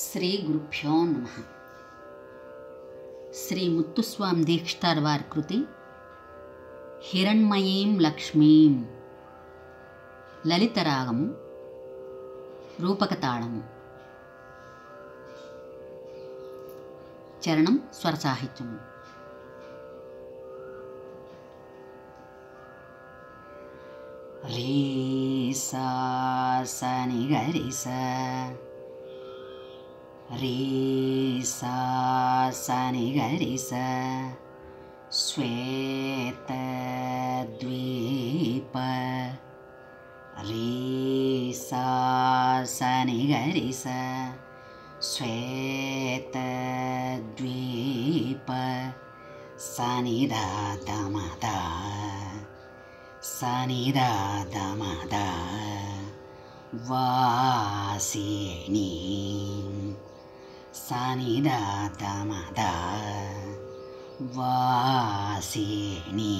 ಶ್ರೀ ಗುರುಭ್ಯೋ ನಮಃ. ಶ್ರೀ ಮುತ್ತುಸ್ವಾಮಿ ದೀಕ್ಷಿತಾರ್ವಾರ್ ಕೃತಿ ಹಿರಣ್ಮಯೀಂ ಲಕ್ಷ್ಮೀಂ. ಲಲಿತರಾಗಮು, ರೂಪಕತಾಳము. చరణం స్వరసాహిత్యము. రే సా సని గరి సా, రే సా సని గరి సా, శ్వేత ద్వీప, రే సా సని గరి సా, శ్వేత ద్వీప, సనిదా దమదా, సనిదా దమదా, వాసిని, సనిదా దమదా, వాసిని,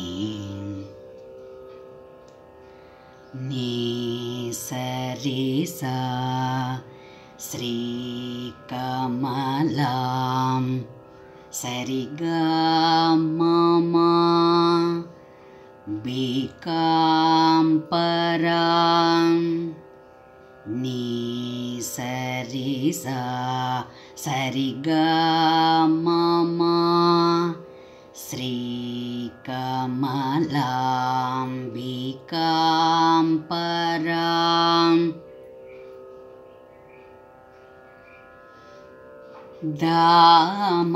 నీ సరి సా శ్రీకమలాం, సరిగా మమ బీకాం పరాం, నీ సరి సా సరిగా మమ శ్రీకమలాం బీకాం పరాం, దామ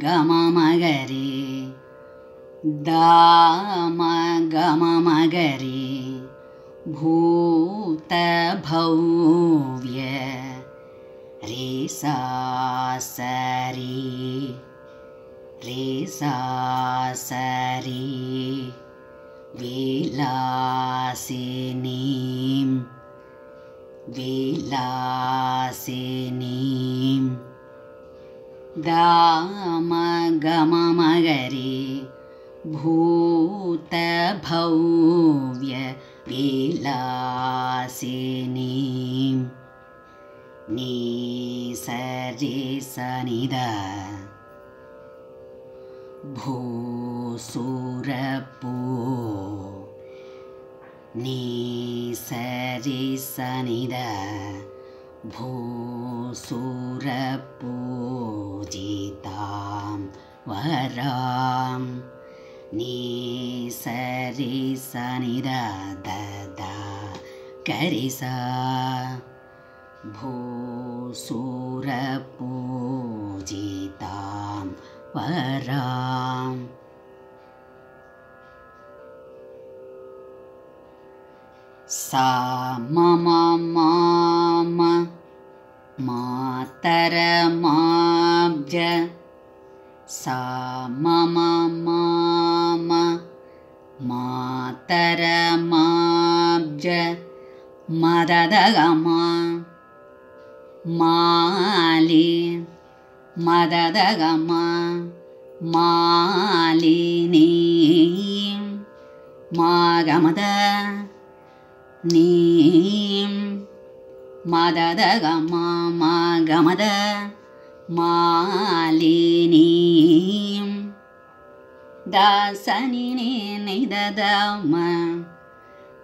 గమ మగరి, దామ గమ మగరి, భూత భవ్య, రే సా సరి, రే సా సరి, విలాసినీం, విలాసినీం, దామ గమ మగరి, భూత భవ్య, విలాసినీం, నీ సరి సనిదా, భూసురపూ, నీ సరి సనిదా, భూసురపూజితాం వరాం, నీ సరి సనిదా దదా కరిసా, భూసురపూజితాం వరాం, సా మమ మామ మాతరమాబ్జ, సా మమ మామ మాతరమాబ్జ, మదదగమ మాలి, మదదగమ మాలిని, మాగమద నీం, మదదగమ మాగమద మాలినీం, దాసని నిదదమ,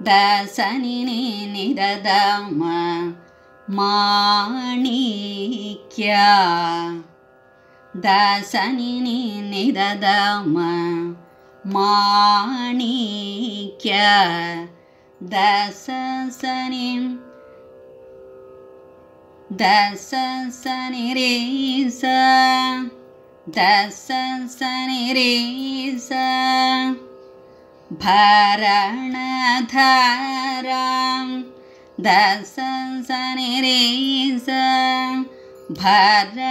దాసని నిదదమ, మాణిక్య, దాసని నిదదమ, మాణిక్య, దస సని, దస సని రే సా, దస సని రే సా, భరణధారాం, దస సని రే సా, భరణధారాం,